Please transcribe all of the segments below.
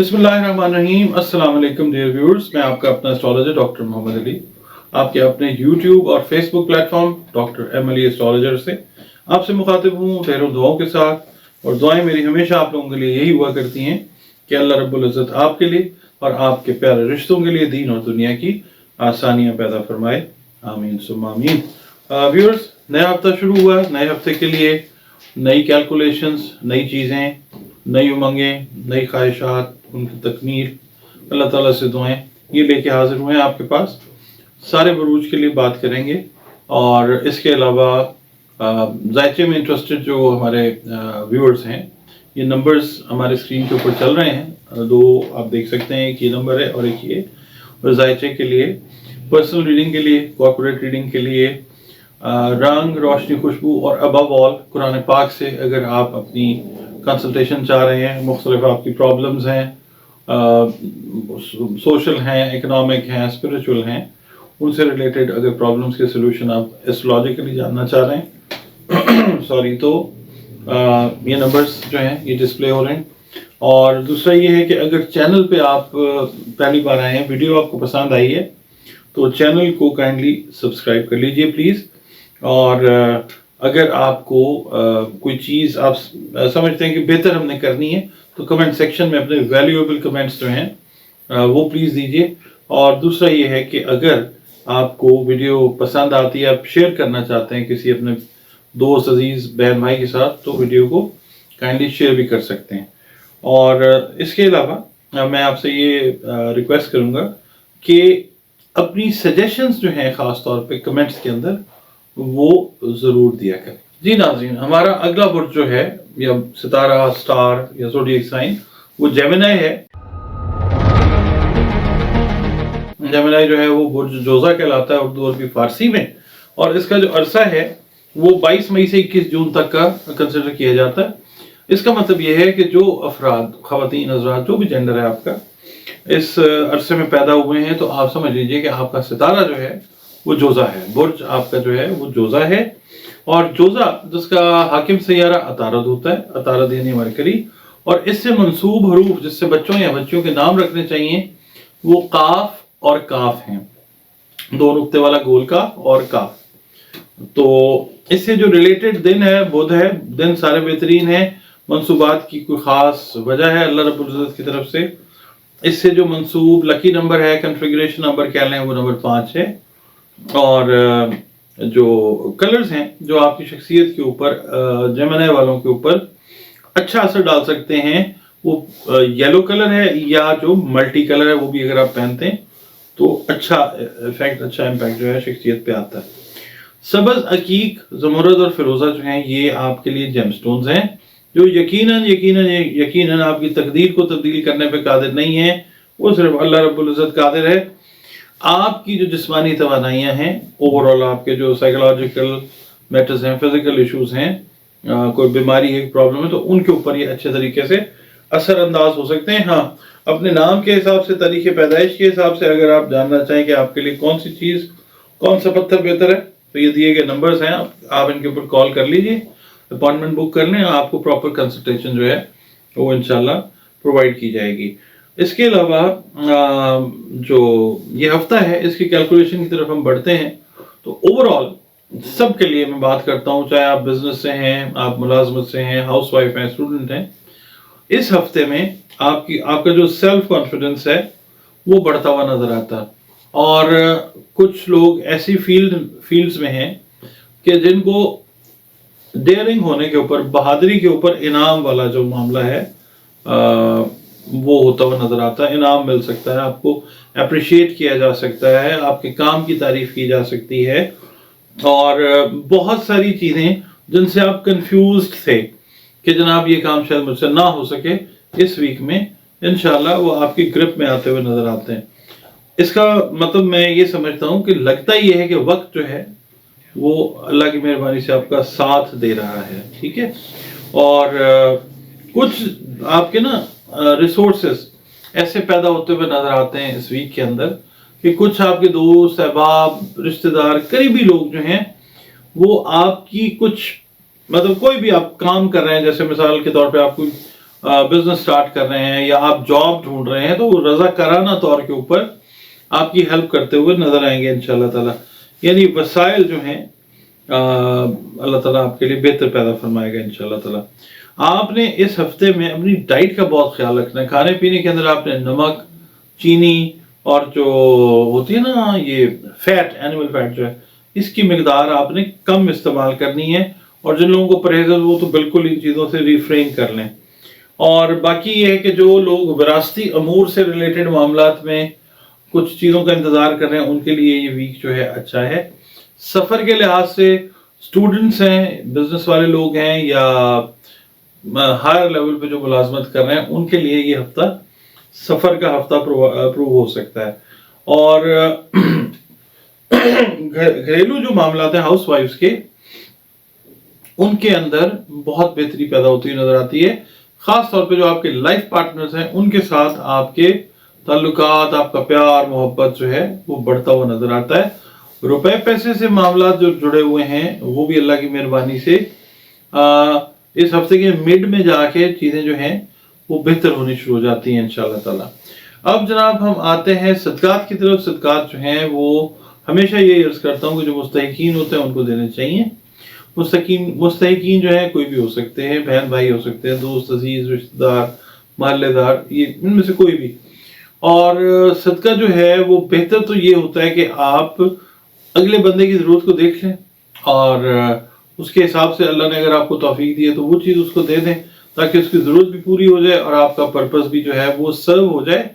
बिस्मिल्लाहिर्रहमानिर्रहीम। अस्सलाम वालेकुम डियर व्यूअर्स, मैं आपका अपना एस्ट्रोलॉजर डॉक्टर मोहम्मद अली आपके अपने यूट्यूब और Facebook platform doctor M Ali astrologer से आपसे मुखातिब हूँ ढेरों दुआओं के साथ। और दुआएं मेरी हमेशा आप लोगों के लिए यही हुआ करती हैं कि अल्लाह रब्बुल इज़्ज़त आपके लिए और आपके प्यारे रिश्तों के लिए दीन और दुनिया की आसानियाँ पैदा फरमाए, आमीन सुम्मा आमीन। व्यूअर्स, नया हफ्ता शुरू हुआ। नए हफ्ते के लिए नई कैलकुलेशंस, नई चीज़ें, नई उमंगें, नई ख्वाहिशात, उनकी तकमील, अल्लाह ताला से दुआएं ये लेके हाजिर हुए हैं आपके पास। सारे बरूज के लिए बात करेंगे और इसके अलावा जायचे में इंटरेस्टेड जो हमारे व्यूअर्स हैं, ये नंबर्स हमारे स्क्रीन के ऊपर चल रहे हैं। दो आप देख सकते हैं, एक ये नंबर है और एक ये। और जायचे के लिए, पर्सनल रीडिंग के लिए, कॉर्पोरेट रीडिंग के लिए, रंग, रोशनी, खुशबू और अबव ऑल कुरान पाक से अगर आप अपनी कंसल्टेशन चाह रहे हैं, मुख्तलिफ आपकी प्रॉब्लम्स हैं, सोशल हैं, इकोनॉमिक हैं, स्पिरिचुअल हैं, उनसे रिलेटेड अगर प्रॉब्लम्स के सोल्यूशन आप एस्ट्रोलॉजिकली जानना चाह रहे हैं सॉरी, तो ये नंबर्स जो हैं ये डिस्प्ले हो रहे हैं। और दूसरा ये है कि अगर चैनल पे आप पहली बार आए हैं, वीडियो आपको पसंद आई है तो चैनल को काइंडली सब्सक्राइब कर लीजिए प्लीज़। और अगर आपको कोई चीज़ आप समझते हैं कि बेहतर हमने करनी है तो कमेंट सेक्शन में अपने वैल्यूएबल कमेंट्स जो हैं वो प्लीज़ दीजिए। और दूसरा ये है कि अगर आपको वीडियो पसंद आती है, आप शेयर करना चाहते हैं किसी अपने दोस्त, अजीज़, बहन भाई के साथ, तो वीडियो को काइंडली शेयर भी कर सकते हैं। और इसके अलावा मैं आपसे ये रिक्वेस्ट करूँगा कि अपनी सजेशंस जो हैं ख़ास तौर पे कमेंट्स के अंदर वो ज़रूर दिया करें। जी नाज़रीन, हमारा अगला बुर्ज जो है या सितारा, स्टार या ज़ोडिएक साइन, वो जेमिनी है। जेमिनी जो है वो बुर्ज जोज़ा कहलाता है उर्दू और भी फारसी में। और इसका जो अरसा है वो 22 मई से 21 जून तक का कंसिडर किया जाता है। इसका मतलब ये है कि जो अफराद, ख़वातीन, हज़रात, जो भी जेंडर है आपका, इस अरसे में पैदा हुए हैं तो आप समझ लीजिए कि आपका सितारा जो है वो जोज़ा है, बुर्ज आपका जो है वो जोज़ा है। और जोज़ा जिसका हाकिम सैयारा अतारद होता है, अतारद यानी मरकरी, और इससे मंसूब हरूफ जिससे बच्चों या बच्चियों के नाम रखने चाहिए वो काफ और काफ हैं, दो नुक्ते वाला गोल काफ और काफ। तो इससे जो रिलेटेड दिन है बुध है। दिन सारे बेहतरीन है, मंसूबात की कोई ख़ास वजह है अल्लाह रब्बुल इज़्ज़त की तरफ से। इससे जो मंसूब लकी नंबर है, कन्फिगरेशन नंबर कह लें, वो नंबर 5 है। और जो कलर्स हैं जो आपकी शख्सियत के ऊपर, जेमिनी वालों के ऊपर अच्छा असर डाल सकते हैं, वो येलो कलर है या जो मल्टी कलर है, वो भी अगर आप पहनते हैं तो अच्छा इफेक्ट, अच्छा इम्पैक्ट जो है शख्सियत पे आता है। सबज, अकीक, ज़मरुद और फिरोज़ा जो हैं ये आपके लिए जेमस्टोन्स हैं जो यकीनन आपकी तकदीर को तब्दील करने पे कादिर नहीं है, वो सिर्फ अल्लाह रब्बुल इज़्ज़त कादिर है। आपकी जो जिस्मानी तवानाइयाँ हैं, ओवरऑल आपके जो साइकोलॉजिकल मैटर्स हैं, फिजिकल इश्यूज हैं, कोई बीमारी है, प्रॉब्लम है, तो उनके ऊपर ये अच्छे तरीके से असरअंदाज हो सकते हैं। हाँ, अपने नाम के हिसाब से, तारीख़ पैदाइश के हिसाब से अगर आप जानना चाहें कि आपके लिए कौन सी चीज़, कौन सा पत्थर बेहतर है, तो ये दिए गए नंबर्स हैं, आप इनके ऊपर कॉल कर लीजिए, अपॉइंटमेंट बुक कर लें, आपको प्रॉपर कंसल्टेशन जो है वो इंशाल्लाह प्रोवाइड की जाएगी। इसके अलावा जो ये हफ्ता है इसकी कैलकुलेशन की तरफ हम बढ़ते हैं तो ओवरऑल सब के लिए मैं बात करता हूँ, चाहे आप बिजनेस से हैं, आप मुलाजमत से हैं, हाउस वाइफ हैं, स्टूडेंट हैं, इस हफ्ते में आपका जो सेल्फ कॉन्फिडेंस है वो बढ़ता हुआ नजर आता है। और कुछ लोग ऐसी फील्ड्स में हैं कि जिनको डेयरिंग होने के ऊपर, बहादुरी के ऊपर इनाम वाला जो मामला है वो होता हुआ नजर आता है। इनाम मिल सकता है, आपको अप्रिशिएट किया जा सकता है, आपके काम की तारीफ की जा सकती है। और बहुत सारी चीज़ें जिनसे आप कंफ्यूज्ड थे कि जनाब ये काम शायद मुझसे ना हो सके, इस वीक में इंशाल्लाह वो आपकी ग्रिप में आते हुए नजर आते हैं। इसका मतलब मैं ये समझता हूँ कि लगता ये है कि वक्त जो है वो अल्लाह की मेहरबानी से आपका साथ दे रहा है, ठीक है। और कुछ आपके ना रिसोर्सेस ऐसे पैदा होते हुए नजर आते हैं इस वीक के अंदर कि कुछ आपके दोस्त, अहबाब, रिश्तेदार, करीबी लोग जो हैं वो आपकी कुछ, मतलब कोई भी आप काम कर रहे हैं, जैसे मिसाल के तौर पे आप कोई बिजनेस स्टार्ट कर रहे हैं या आप जॉब ढूंढ रहे हैं, तो वो रज़ाकाराना तौर के ऊपर आपकी हेल्प करते हुए नजर आएंगे इंशाल्लाह ताला। यानी वसाइल जो हैं अल्लाह ताला आपके लिए बेहतर पैदा फरमाएगा इंशाल्लाह ताला। आपने इस हफ्ते में अपनी डाइट का बहुत ख्याल रखना है। खाने पीने के अंदर आपने नमक, चीनी और जो होती है ना ये फैट, एनिमल फैट जो है, इसकी मिकदार आपने कम इस्तेमाल करनी है। और जिन लोगों को परहेज है वो तो बिल्कुल इन चीज़ों से रिफ्रेन कर लें। और बाकी ये है कि जो लोग विरासती अमूर से रिलेटेड मामलात में कुछ चीज़ों का इंतज़ार कर रहे हैं, उनके लिए ये वीक जो है अच्छा है। सफ़र के लिहाज से स्टूडेंट्स हैं, बिजनेस वाले लोग हैं या हायर लेवल पे जो मुलाजमत कर रहे हैं, उनके लिए ये हफ्ता सफ़र का हफ्ता अप्रूव हो सकता है। और घरेलू जो मामलात हैं हाउस वाइफ्स के, उनके अंदर बहुत बेहतरी पैदा होती हुई नजर आती है। खास तौर पे जो आपके लाइफ पार्टनर्स हैं, उनके साथ आपके ताल्लुकात, आपका प्यार मोहब्बत जो है वो बढ़ता हुआ नजर आता है। रुपए पैसे से मामला जो जुड़े हुए हैं, वो भी अल्लाह की मेहरबानी से इस हफ्ते के मिड में जाके चीजें जो हैं वो बेहतर होनी शुरू हो जाती हैं इंशाल्लाह ताला। अब जनाब हम आते हैं सदकात की तरफ। सदकात जो हैं वो हमेशा ये अर्ज करता हूँ कि जो मुस्तहिकीन होते हैं उनको देने चाहिए। मुस्तहिकीन जो है कोई भी हो सकते हैं, बहन भाई हो सकते हैं, दोस्त, अजीज, रिश्तेदार, मोहल्लेदार, ये इनमें से कोई भी। और सदका जो है वो बेहतर तो ये होता है कि आप अगले बंदे की ज़रूरत को देख लें और उसके हिसाब से अल्लाह ने अगर आपको तौफीक दी है तो वो चीज़ उसको दे दें, ताकि उसकी ज़रूरत भी पूरी हो जाए और आपका पर्पस भी जो है वो सर्व हो जाए।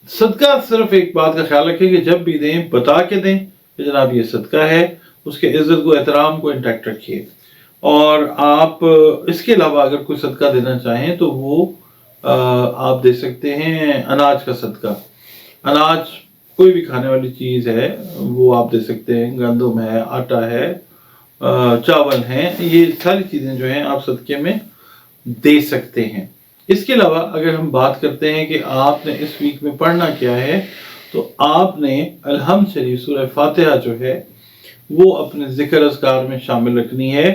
सदका सिर्फ एक बात का ख्याल रखें कि जब भी दें बता के दें कि जनाब ये सदका है, उसके इज्जत को, एहतराम को इंटैक्ट रखिए। और आप इसके अलावा अगर कोई सदका देना चाहें तो वो आप दे सकते हैं अनाज का सदका। अनाज कोई भी खाने वाली चीज़ है वो आप दे सकते हैं, गंदम है, आटा है, चावल हैं, ये सारी चीज़ें जो हैं आप सदके में दे सकते हैं। इसके अलावा अगर हम बात करते हैं कि आपने इस वीक में पढ़ना क्या है, तो आपने अलहम्द शरीफ सूरह फातिहा जो है वो अपने जिक्र अज़कार में शामिल रखनी है।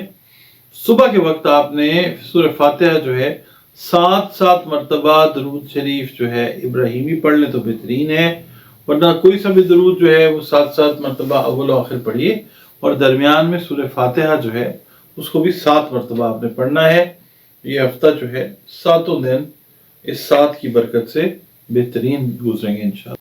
सुबह के वक्त आपने सूरह फातिहा जो है 7 मरतबा दरूद शरीफ जो है इब्राहिमी पढ़ लें तो बेहतरीन है, वरना कोई सा भी दरूद जो है वो 7 मरतबा अव्वल और आखिर पढ़िए। और दरमियान में सूरह फातिहा जो है उसको भी 7 मरतबा आपने पढ़ना है। ये हफ्ता जो है 7 दिन इस 7 की बरकत से बेहतरीन गुजरेंगे इंशाअल्लाह।